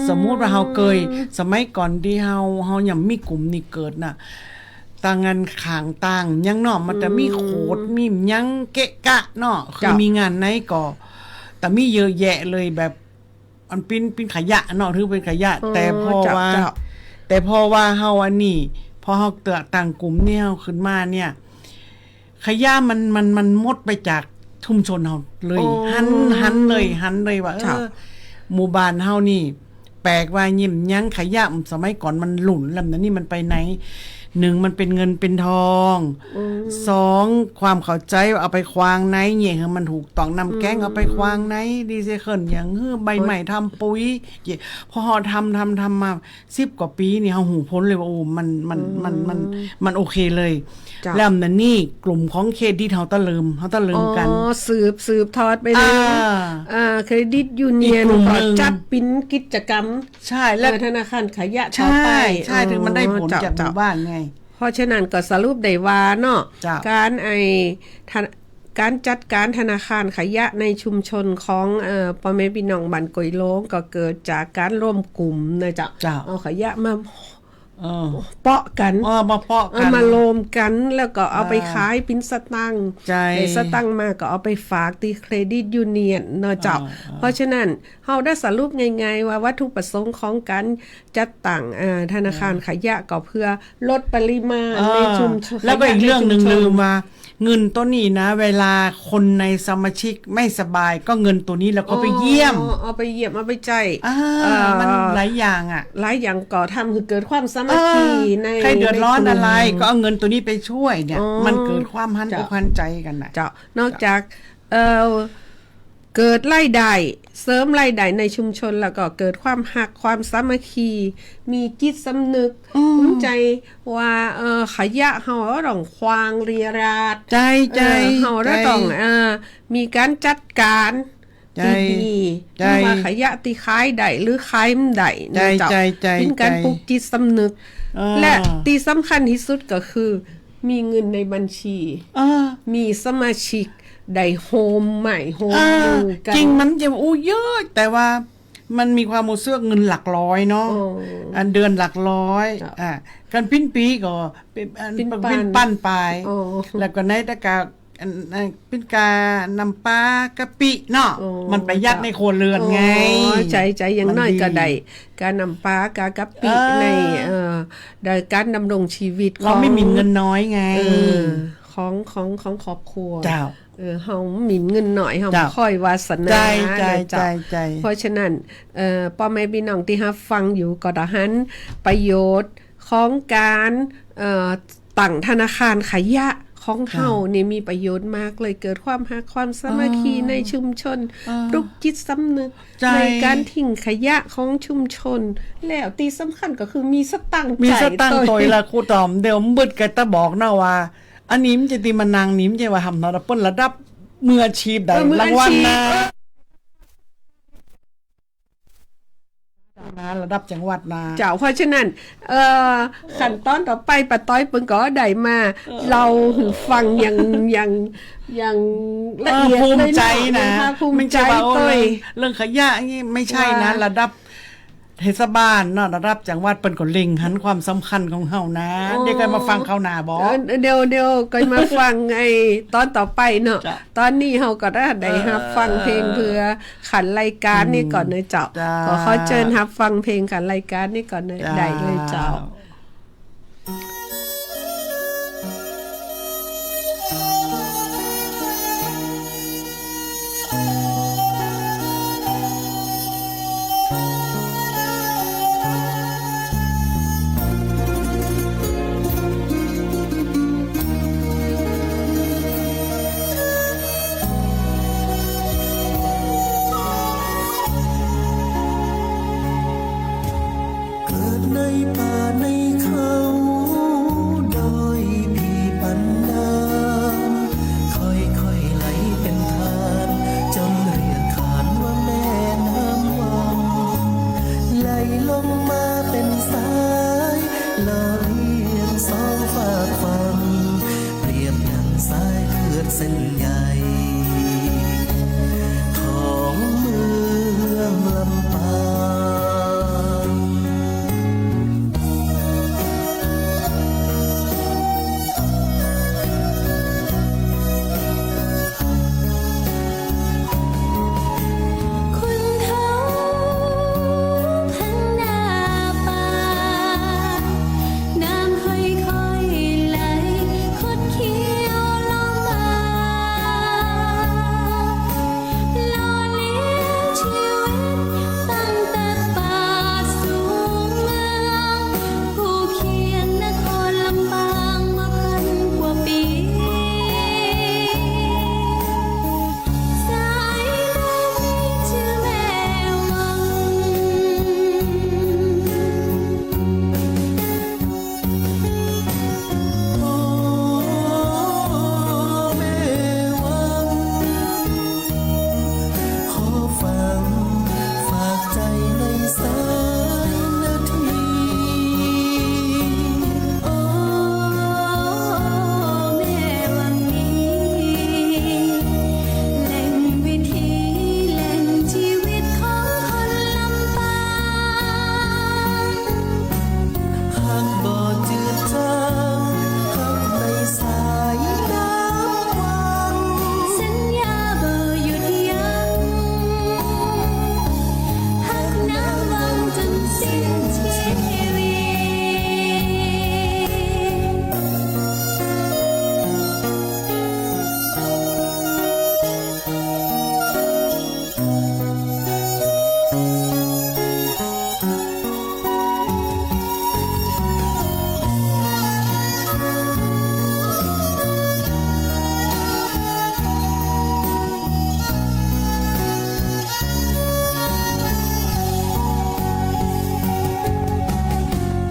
สมมุติว่าเฮาเคยสมัยก่อนที่เฮายังมีกลุ่มนี่เกิดน่ะต่างงานขางต่างยังเนาะมันจะมีโขดมีหยังเกะกะเนาะคือมีงานไหนก็แต่มีเยอะแยะเลยแบบมันเป็นขยะเนาะถือเป็นขยะแต่พอว่าเฮาอันนี้พอเฮาต่างกลุ่มเนี่ยเฮาขึ้นมาเนี่ยขยะมันหมดไปจากชุมชนเฮาเลยหันเลยว่าหมู่บ้านเฮานี่แปลกว่ายิ้มยังขยะสมัยก่อนมันหลุ่นลำนั้นนี่มันไปไหน1มันเป็นเงินเป็นทอง2ความเข้าใจเอาไปควางไหนเนี่ยมันถูกต้องนำแกงเอาไปควางไหนดีเซเคิลอย่างใบใหม่ทำปุ๋ยพอทำมา10 กว่าปีนี่เฮาหูพ้นเลยว่าโอ้มันโอเคเลยแล้วนั้นนี่กลุ่มของเครดิตเฮาตะเลิมกันสืบทอดไปเลยเครดิตยูเนียนก็จัดปิ้นกิจกรรมใช่และธนาคารขยะต่อไปใช่ถึงมันได้ผลจากหมู่บ้านไงเพราะฉะนั้นก็สรุปได้ว่าเนาะการจัดการธนาคารขยะในชุมชนของพ่อแม่พี่น้องบ้านกอยโล้งก็เกิดจากการร่วมกลุ่มนะจ๊ะเอาขยะมาเปาะกันมาโลมกันแล้วก็เอาไปขายเป็นสตังค์สตังค์มาก็เอาไปฝากที่เครดิตยูเนียนเนาะจ๊ะเพราะฉะนั้นเฮาได้สรุปง่ายๆว่าวัตถุประสงค์ของการจัดตั้งธนาคารขยะก็เพื่อลดปริมาณในชุมชนแล้วก็อีกเรื่องนึงลืมมาเงินตัวนี้นะเวลาคนในสมาชิกไม่สบายก็เงินตัวนี้แล้วก็ไปเยี่ยมเอาไปใจมันหลายอย่างหลายอย่างก็ทำคือเกิดความสามัคคีในใครเดือดร้อนอะไรก็เอาเงินตัวนี้ไปช่วยเนี่ยมันเกิดความหันอกหันใจกันน่ะนอกจากเกิดรายได้เสริมรายได้ในชุมชนแล้วก็เกิดความหักความสามัคคีมีจิตสำนึกภูมิใจว่าขยะเฮาต้องควางเรียราดใจเฮาต้องมีการจัดการดีว่าขยะที่ขายได้หรือขายไม่ได้นะจ๊ะเป็นการปลุกจิตสำนึกและที่สำคัญที่สุดก็คือมีเงินในบัญชีมีสมาชิกได้โฮมใหม่โฮมกันจริงมันจะเยอะแต่ว่ามันมีความรู้สึกเงินหลักร้อยเนาะอันเดือนหลักร้อยกันปิ้นปีก็เป็นปั้นไปแล้วก็ในตะกาเป็นการนำปลากะปิเนาะมันประหยัดในครัวเรือนไงใจอย่างน้อยก็ได้การนำปลากะปิในการดำรงชีวิตเราไม่มีเงินน้อยไงของครอบครัวเจ้าเฮาหมิ่นเงินหน่อยเฮาค่อยวาสนาใจเพราะฉะนั้นพ่อแม่พี่น้องที่รับฟังอยู่ก็ดะหันประโยชน์ของการตั้งธนาคารขยะของเฮานี่มีประโยชน์มากเลยเกิดความรักความสามัคคีในชุมชนปลุกจิตสำนึกในการทิ้งขยะของชุมชนแล้วที่สำคัญก็คือมีสตังค์ตัวละครูตอมเดี๋ยวบึดกันตะบอกนะว่าอันนี้มันจะตีมันนางนี้มันจะว่าทำระเปิ้นระดับมืออาชีพได้รางวัลนะระดับจังหวัดนะเจ้าเพราะฉะนั้นขั้นตอนต่อไปป้าต้อยเปิ้นก็ได้มาเราหูฟังอย่างละเอียดภูมิใจนะภูมิใจเรื่องขยะนี่ไม่ใช่นะระดับเทศบาลเนาะระดับจังหวัดเปิ้นก็เล็งหันความสำคัญของเฮานะเดี๋ยวก็มาฟังเขาหน้าบ่เดี๋ยวก็มาฟังไอ้ตอนต่อไปเนาะตอนนี้เฮาก็ได้รับฟังเพลงเพื่อขันรายการนี่ก่อนเนาะเจ้าขอเชิญรับฟังเพลงขันรายการนี่ก่อนได้เลยเจ้า เส้นใหญ่ของเมืองลำปางคุณเขาพันหน้าป่าน้ำค่อยๆไหลคดเคี้ยวลงมาหล่อเลี้ยงชีวิตตั้งแต่ป่าสู่เมืองผู้เขียนนครลำปางมาพันกว่าปีสายน้ำนี้ชื่อแม่วังโอ้แม่วังขอฟังฝากใจในสายนาทีโอ้แม่วังนี้แหล่งวิถีแหล่งชีวิตของคนลำปาง หากบ่จืดจางหักในสายน้ำวัง สัญญาบ่หยุดยั้งหักน้ำวังจนสิ้นชีวิต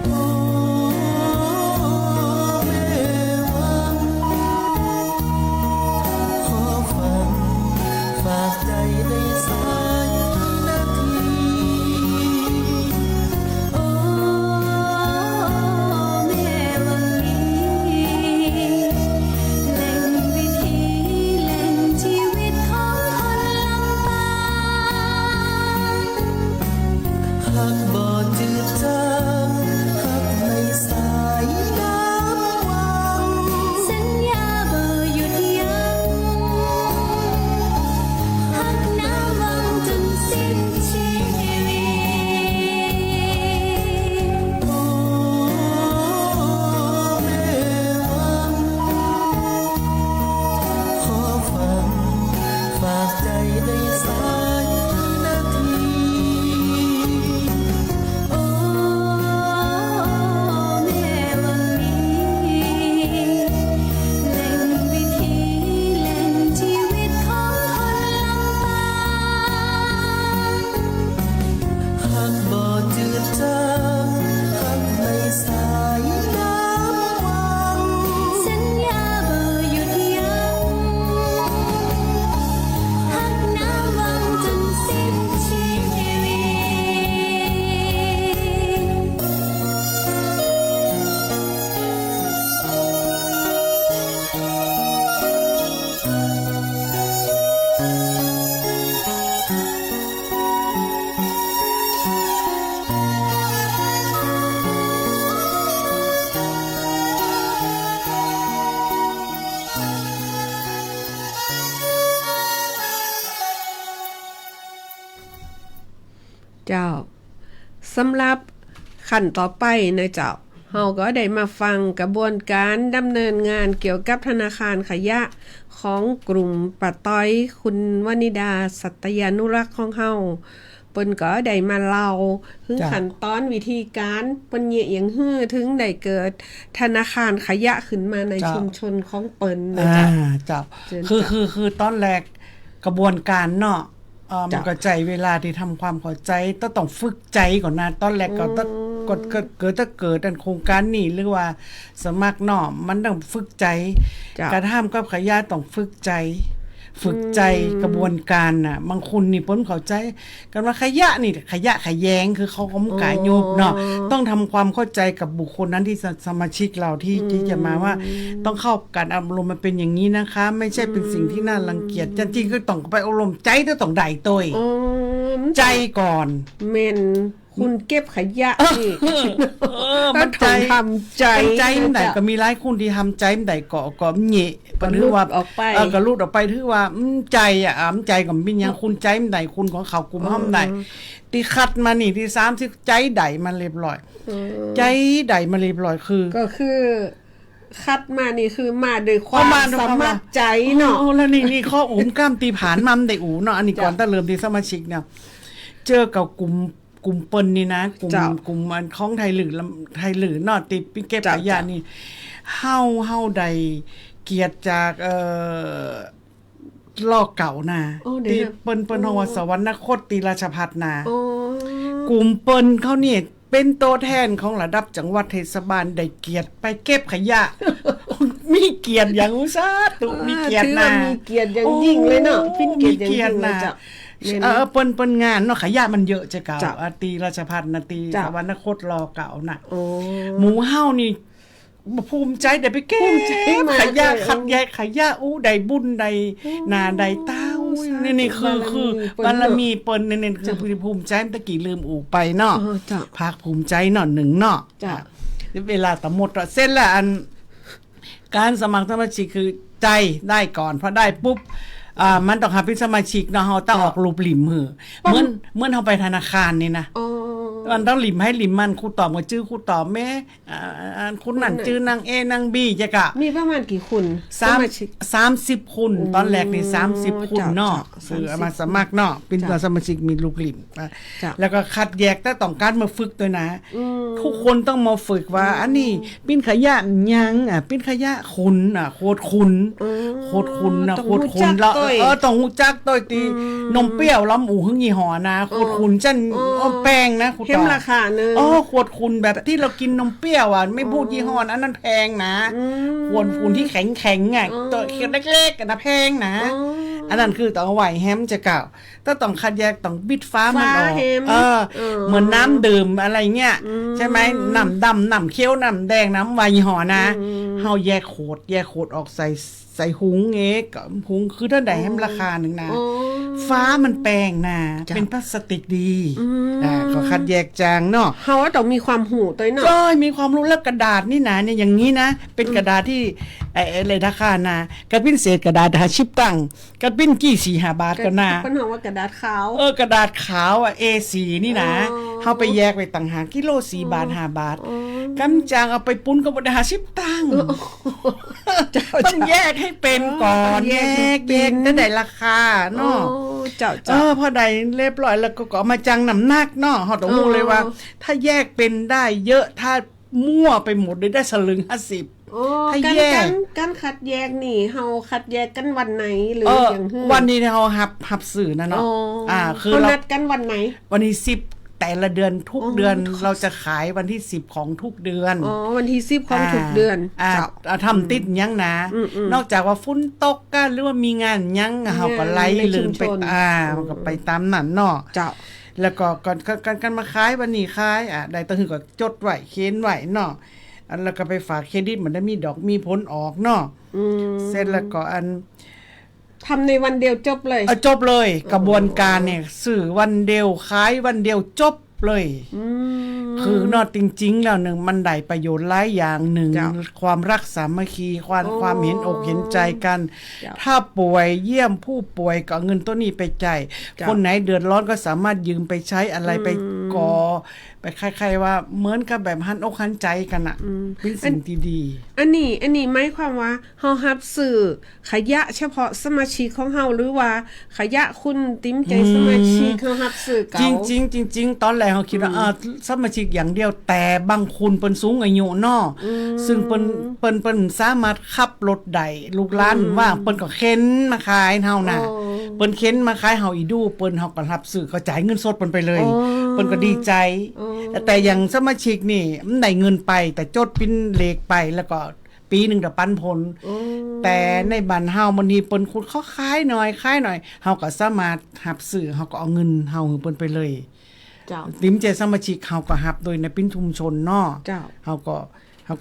โอ้แม่วังขอฟังฝากใจในสายนาที โอ้แม่วังนี้แหล่งวิถีแหล่งชีวิตของคนลำปาง หากบ่จืดจางหักในสายน้ำวัง สัญญาบ่หยุดยั้งหักน้ำวังจนสิ้นชีวิต โอ้แม่วังขอฟังฝากใจในสายนาที โอ้แม่วังนี้แหล่งวิถีแหล่งชีวิตของคนลำปาง หากบ่จืดจางหักในสายน้ำวัง สัญญาบ่หยุดยั้งหักน้ำวังจนสิ้นชีวิต เจ้าสำหรับขั้นต่อไปนะเจ้าเฮาก็ได้มาฟังกระบวนการดำเนินงานเกี่ยวกับธนาคารขยะของกลุ่มป้าต้อยคุณวนิดาสัตยานุรักษ์ของเฮาเปิ้นก็ได้มาเล่าถึงขั้นตอนวิธีการเปิ้นเยี่ยอย่างฮื้อถึงได้เกิดธนาคารขยะขึ้นมาในชุมชนของเปิ้นนะเจ้า เจ้าคือตอนแรกกระบวนการเนาะมันก็ใจเวลาที่ทำความเข้าใจต้องฝึกใจก่อนนะตอนแรกก็ต้องเกิดอันโครงการนี้หรือว่าสมัครเนาะมันต้องฝึกใจการทำกับขยะต้องฝึกใจ ฝึกใจกระบวนการน่ะบางคนนี่เปิ้นเข้าใจกันว่าขยะนี่ขยะขยงคือเขาก็มกายโยบเนาะต้องทำความเข้าใจกับบุคคลนั้นที่สมาชิกเราที่จะมาว่าต้องเข้าการอารมณ์มันเป็นอย่างนี้นะคะ ไม่ใช่เป็นสิ่งที่น่ารังเกียจจริงๆก็ต้องไปอารมณ์ใจต้องได้ตัวใจก่อนเมนคุณเก็บขยะนี่มันใจทำใจมันได้ก็มีหลายคนที่ทำใจมันได้ก็เหยะก็ถือว่าออกไปก็รูดออกไปถือว่าใจอ่ะใจก็มีอย่างคุณใจมันได้คุณของเขากลุ่มห้ามได้ที่คัดมานี่ที่30ใจได้มันเรียบร้อยใจได้มันเรียบร้อยก็คือคัดมานี่คือมาด้วยความสมัครใจเนาะแล้วนี่ข้ออุ้มกล้ามตีผานมัมได้อูเนาะอันนี้ก่อนตะเริ่มที่สมาชิกเนี่ยเจอกับกลุ่มเปิ้นนี่นะกลุ่มมันของไทยหรือเนาะติปิเก็บขยะนี่เฮาใดเกียรติจากลอกเก่านะที่เปิ้นฮอสวรรคตตีราชภัฏนะกลุ่มเปิ้นเขาเนี่ยเป็นตัวแทนของระดับจังหวัดเทศบาลได้เกียรติไปเก็บขยะ มีเกียรติอย่างอุตสาห์มีเกียรตินะมีเกียรติอย่างยิ่งเลยเนาะเป็นเกียรติอย่างยิ่งเลยจ้ะเปิ้นงานเนาะขยะมันเยอะจะเก่าตีราชภัฏนะตีสวรรคตรอเก่าน่ะหมูเฮานี่ภูมิใจได้ไปเก็บขยะขัดแยกขยะได้บุญได้นาได้เต้านี่คือบารมีเปิ้นนี่คือภูมิใจตะกี้ลืมอูไปเนาะภาคภูมิใจเนาะหนึ่งเนาะเวลาตะหมดเส้นละอันการสมัครสมาชิกคือใจได้ก่อนพอได้ปุ๊บมันต้องหาเป็นสมาชิกเนาะเฮาต้องออกรูปหลิมมือเหมือนเฮาไปธนาคารนี่นะมันต้องหลิมให้หลิมมันครูตอบมาชื่อครูตอบแม่คุณนั่นชื่อนางนางบีจ้ะกะมีประมาณกี่คุณ30คุณตอนแรกนี่30คุณเนาะคือมาสมัครเนาะเป็นสมาชิกมีลูกหลิมแล้วก็คัดแยกแต่ต้องการมาฝึกด้วยนะทุกคนต้องมาฝึกว่าอันนี้ปิ้นขยะยังปิ้นขยะคุณโคตรคุณนะโคตรคุณแล้วต้องฮู้จักต้อยตีนมเปรี้ยวล้ำอู่หึงยี่ห้อนะโคตรคุณจั่นแป้งนะเข้มราคานึงขวดคุณแบบที่เรากินนมเปรี้ยวไม่พูดยี่ห้ออันนั้นแพงนะขวดคุณที่แข็งตัวเล็กๆนะแพงนะอันนั้นคือต้องไหวแฮมจะเก่าต้องคัดแยกต้องบิดฟ้ามันออกเหมือนน้ำดื่มอะไรเงี้ยใช่ไหมน้ำดำน้ำเขียวน้ำแดงน้ำไวยี่ห้อนะเฮาแยกโคดออกใส่หุงหุงคือเท่าใดให้ราคาหนึ่งนะฟ้ามันแปลงนะเป็นพลาสติกดีก็คัดแยกจางเนาะเฮาต้องมีความหูตัวเนาะมีความรู้แล้วกระดาษนี่นะเนี่ยอย่างนี้นะเป็นกระดาษที่อะไรราคานะกระปิ้นเศษกระดาษ50 ตังค์กระปิ้นกี่4-5 บาทก็นะเพิ่นเฮาว่ากระดาษขาวกระดาษขาว A4 นี่นะเฮาไปแยกไว้ต่างหากกิโล4 บาท5 บาทกำจางเอาไปปุ้นก็บ่ได้50 ตังค์ต้องแยกให้เป็นก่อนแยกนั่นได้ราคาเนาะพอได้เรียบร้อยแล้วก็เอามาจังน้ำหนักเนาะเฮาต้องรู้เลยว่าถ้าแยกเป็นได้เยอะถ้ามั่วไปหมดได้สลึง50ถ้าแยกการคัดแยกนี่เฮาคัดแยกกันวันไหนหรืออย่างวันนี้เฮาหับสื่อนะเนาะคือเรานัดกันวันไหนวันที่10แต่ละเดือนทุกเดือนเราจะขายวันที่10ของทุกเดือนวันที่10ของทุกเดือนทำติดยังนะนอกจากว่าฝนตกกันหรือว่ามีงานยังเฮาก็ไล่ลืมไปมันก็ไปตามนั้นเนาะแล้วก็กันมาขายวันนี้ขายได้ตั้งก็จดไว้เขียนไว้เนาะแล้วก็ไปฝากเครดิตมันได้มีดอกมีผลออกเนาะเสร็จแล้วก็ทำในวันเดียวจบเลยจบเลยกระบวนการเนี่ยสื่อวันเดียวขายวันเดียวจบเลยคือนอจริงๆแล้วหนึ่งมันได้ประโยชน์หลายอย่างหนึ่งความรักสามัคคีความเห็นอกเห็นใจกันถ้าป่วยเยี่ยมผู้ป่วยก็เงินตัวนี้ไปจ่ายคนไหนเดือดร้อนก็สามารถยืมไปใช้อะไรไปก่อไปคล้ายๆว่าเหมือนกับแบบหันอกหันใจกันอ่ะเป็นสิ่งดีๆอันนี้หมายความว่าเฮารับสื่อขยะเฉพาะสมาชิกของเฮาหรือว่าขยะคุณติ้มใจสมาชิกเฮารับสื่อเก่าจริงตอนแรกเฮาคิดว่าสมาชิกอย่างเดียวแต่บางคนเปิ้นสูงอายุเนาะซึ่งเปิ้นสามารถขับรถได้ลูกหลานว่าเปิ้นก็เข็นมาขายเฮาน่ะเปิ้นเข็นมาขายเฮาอีดูเปิ้นเฮาก็รับซื้อก็จ่ายเงินสดเปิ้นไปเลยเปิ้นก็ดีใจแต่อย่างสมาชิกนี่มันได้เงินไปแต่จดปิ้นเลขไปแล้วก็ ปีหนึ่งแต่ปันผลแต่ในบ้านเฮาบางทีเปิ้นขุดเขาขายหน่อยเฮาก็สามารถรับซื้อเฮาก็เอาเงินเฮาให้เปิ้นไปเลยเจ้าติมใจสมาชิกเฮาก็รับโดยในปิ้นชุมชนเนาะ เจ้า เฮาก็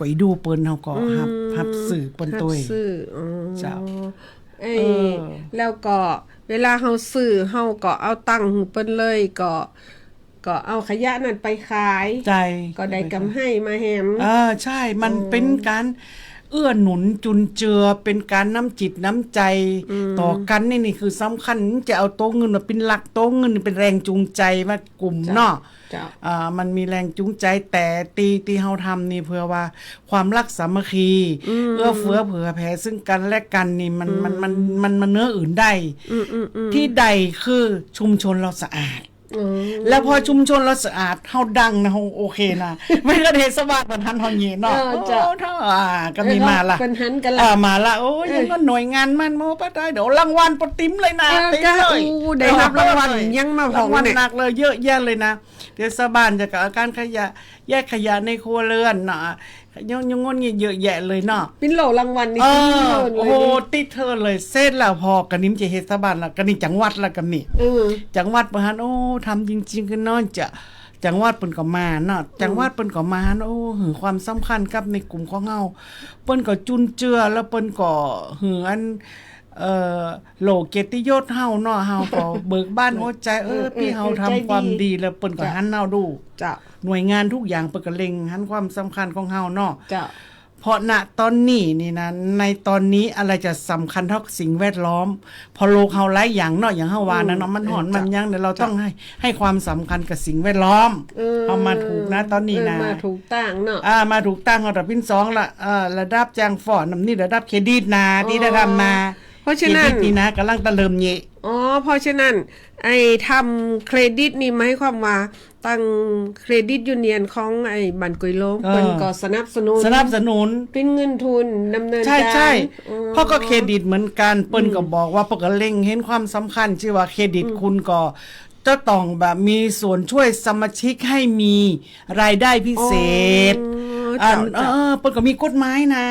อีดูเปิ้นเฮาก็รับซื้อเปิ้นตัว ซื้อเจ้าแล้วก็เวลาเฮาซื้อเฮาก็เอาตังค์เปิ้นเลยก็เอาขยะนั่นไปขายใจก็ได้กำไรมาแฮมใช่มันเป็นการเอื้อหนุนจุนเจือเป็นการน้ำจิตน้ำใจต่อกันนี่คือสำคัญจะเอาโต๊ะเงินมาเป็นหลักโต๊ะเงินเป็นแรงจูงใจว่ากลุ่มเนาะมันมีแรงจูงใจแต่ตีเฮาทำนี่เพื่อว่าความรักสามัคคีเอื้อเฟื้อเผื่อแผ่ซึ่งกันและกันนี่มันเนื้ออื่นได้ที่ใดคือชุมชนเราสะอาดแล้วพอชุมชนเราสะอาดเฮาดังนะเฮาโอเคนะไม่ก็เทศบาลมันทันเฮาเงี้เนาะก็มีมาละมาละโอ้ยยังก็หน่วยงานมันโมปะได้เดี๋ยวรางวัลปติ๋มเลยนะติ๋มเลยได้รับรางวัลยังมาของเนี่ยหนักเลยเยอะแยะเลยนะเทศบาลจะกับการขยะแยกขยะในครัวเรือนเนาะยังงนเยอะแยะเลยเนาะปิ้นโหลรางวัลนี่โอ้โหติดเธอเลยเสร็จแล้วพอกันนิ้มจะเทศบาลละกันนี่จังหวัดละกันนี่จังหวัดประหารโอ้ทำจริงๆกันเนาะจะจังหวัดเปิ้นก็มาเนาะจังหวัดเปิ้นก็มาโอ้หือความสำคัญกับในกลุ่มของเฮาเปิ้นก็จุนเจือแล้วเปิ้นก็หืออันโลเกียรติยศเฮาเนาะเฮาก็เบิกบ้านหัวใจพี่เฮาทำความดีแล้วเปิ้นก็หันเฮาดูหน่วยงานทุกอย่างเปิ้นก็เล็งหันความสำคัญของเฮาเนาะเพราะณตอนนี้นี่นะในตอนนี้อะไรจะสำคัญเท่าสิ่งแวดล้อมพอโลกเฮาหลายอย่างเนาะอย่างเฮาว่านะเนาะมันหอนมันยังเดี๋ยวเราต้องให้ความสำคัญกับสิ่งแวดล้อมเอามาถูกนะตอนนี้นะมาถูกตั้งเนาะมาถูกตั้งเอาแต่พิน2ละระดับแจงฟอนนำนี่ระดับเครดิตนะที่ได้ทำมาเพราะฉะนั้นนี่นะกำลังตะเลิมเยเพราะฉะนั้นไอ้ทำเครดิตนี่หมายความว่าตั้งเครดิตยูเนียนของไอ้บันกุยโลงเปิ้นก็สนับสนุนเป็นเงินทุนดำเนินการใช่เพราะก็เครดิตเหมือนกันเปิ้นก็บอกว่าเปิ้นก็เล็งเห็นความสำคัญชื่อว่าเครดิตคุณก็จะต้องแบบมีส่วนช่วยสมาชิกให้มีรายได้พิเศษเปิ้นก็มีกฎหมายนะ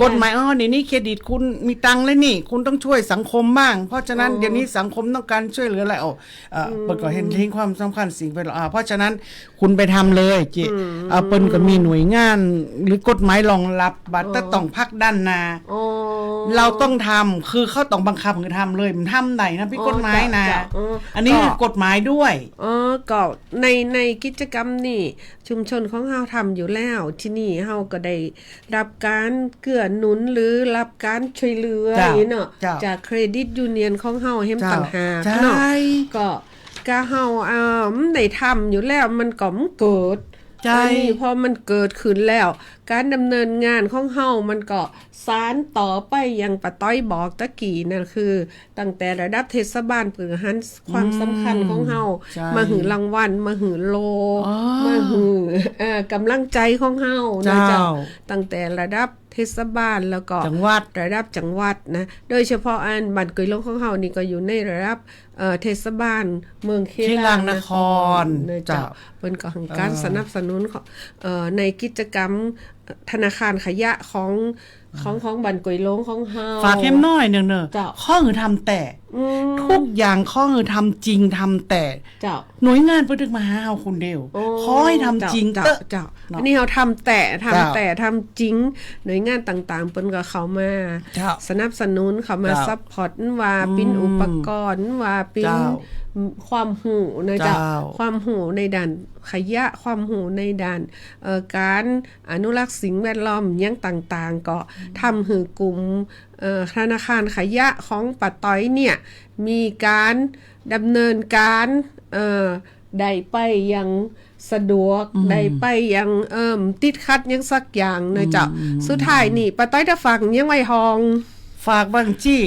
กฎหมายนี่เครดิตคุณมีตังค์แล้วนี่คุณต้องช่วยสังคมบ้างเพราะฉะนั้นเดี๋ยวนี้สังคมต้องการช่วยเหลืออะไรเปิ้นก็เห็นความสำคัญสิ่งไปเพราะฉะนั้นคุณไปทำเลยจิเปิ้นก็มีหน่วยงานหรือกฎหมายรองรับบัตรต้องพักด้านนาเราต้องทำคือเขาต้องบังคับให้ทำเลยมันทำได้นะพี่กฎหมายนะอันนี้คือกฎหมายด้วยก็ในกิจกรรมนี่ชุมชนของเฮาทำอยู่แล้วที่นี่เฮาก็ได้รับการเกื้อหนุนหรือรับการช่วยเหลือเนาะจากเครดิตยูเนียนของเฮาเฮ็ดต่างหากเนาะก็เฮาได้ทำอยู่แล้วมันก็เกิดอันนี้พอมันเกิดขึ้นแล้วการดำเนินงานของเฮามันก็สานต่อไปอย่างป้าต้อยบอกตะกี้นั่นคือตั้งแต่ระดับเทศบาลเพื่อหันความสำคัญของเฮามาหือรางวัลมาหือโลมาหือกำลังใจของเฮานะเจ้าตั้งแต่ระดับเทศบาลแล้วก็จังหวัดระดับจังหวัดนะโดยเฉพาะอันบันกุยโลงของเฮานี่ก็อยู่ในระดับเทศบาลเมืองเคลังนครเจ้าเพิ่นก็ให้การสนับสนุนในกิจกรรมธนาคารขยะของบันกุยโลงของเฮาฝากเข้มน้อยนึงข้อหือทำแต่ทุกอย่างข้อหือทำจริงทำแต่หน่วยงานเพิ่นถึงมาหาเฮาคนเดียวขอให้ทำจริงเจ้าอันนี้เฮาทำแต่ทำจริงหน่วยงานต่างๆเพิ่นก็เข้ามาสนับสนุนเข้ามาซัพพอร์ตว่าเป็นอุปกรณ์ว่าเป็นความหูนะเจ้าความหูในด้านขยะความหูในด้านการอนุรักษ์สิ่งแวดล้อมอย่างต่างๆก็ทำให้กลุ่มธนาคารขยะของป้าต้อยเนี่ยมีการดำเนินการได้ไปอย่างสะดวกได้ไปอย่างติดขัดยังสักอย่างนะเจ้าสุดท้ายนี่ป้าต้อยจะฝากยังไว้ฮองฝากบางจี้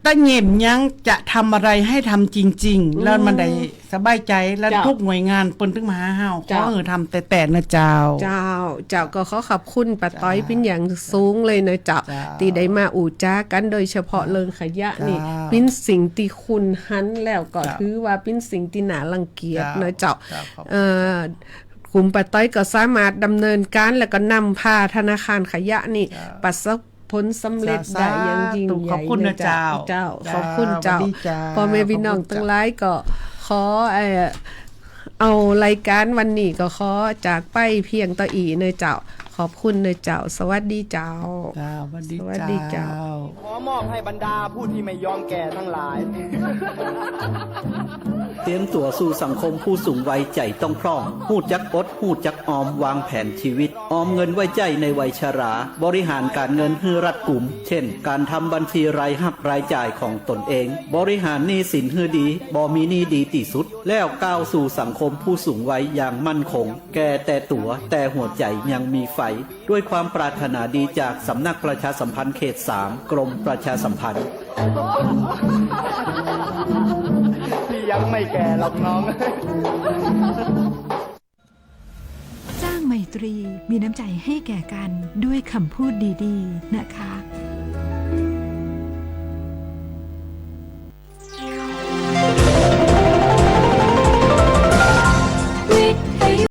ตะเงียบยังจะทำอะไรให้ทำจริงๆแล้วมันได้สบายใจแล้วทุกหน่วยงานเปิ้นถึงมาหาเฮาขอทำแต่นะเจ้าก็ขอขอบคุณป้าต้อยเป็นอย่างสูงเลยนะเจ้าที่ได้มาอู่จ้ากันโดยเฉพาะเรื่องขยะนี่เป็นสิ่งที่คุณหันแล้วก็ถือว่าเป็นสิ่งที่น่ารังเกียจนะเจ้า กลุ่มป้าต้อยก็สามารถดำเนินการแล้วก็นำพาธนาคารขยะนี่ประสบผลสำเร็จได้อย่างยิ่งใหญ่ ขอบคุณนะเจ้า ขอบคุณเจ้า สวัสดีเจ้า พ่อแม่พี่น้องทั้งหลายก็ขอเอารายการวันนี้ก็ขอจากไปเพียงต่ออีเนยเจ้าขอบคุณเนยเจ้าสวัสดีเจ้า สวัสดี สวัสดีเจ้า ขอมอบให้บรรดาผู้ที่ไม่ยอมแก่ทั้งหลาย เตรียมตัวสู่สังคมผู้สูงวัยใจต้องพร้อมหูดจักอดหูดจักออมวางแผนชีวิต ออมเงินไว้ใจในวัยชรา บริหารการเงินให้รัดกุม เช่น การทำบัญชีรายหักรายจ่ายของตนเอง บริหารหนี้สินให้ดีบ่มีหนี้ดีที่สุด แล้วก้าวสู่สังคมผู้สูงวัยอย่างมั่นคง แก่แต่ตัวแต่หัวใจยังมีไฟ ด้วยความปรารถนาดีจากสำนักประชาสัมพันธ์เขต 3 กรมประชาสัมพันธ์ พี่ยังไม่แก่หรอกน้อง สร้างไมตรีมีน้ำใจให้แก่กันด้วยคำพูดดีๆนะคะ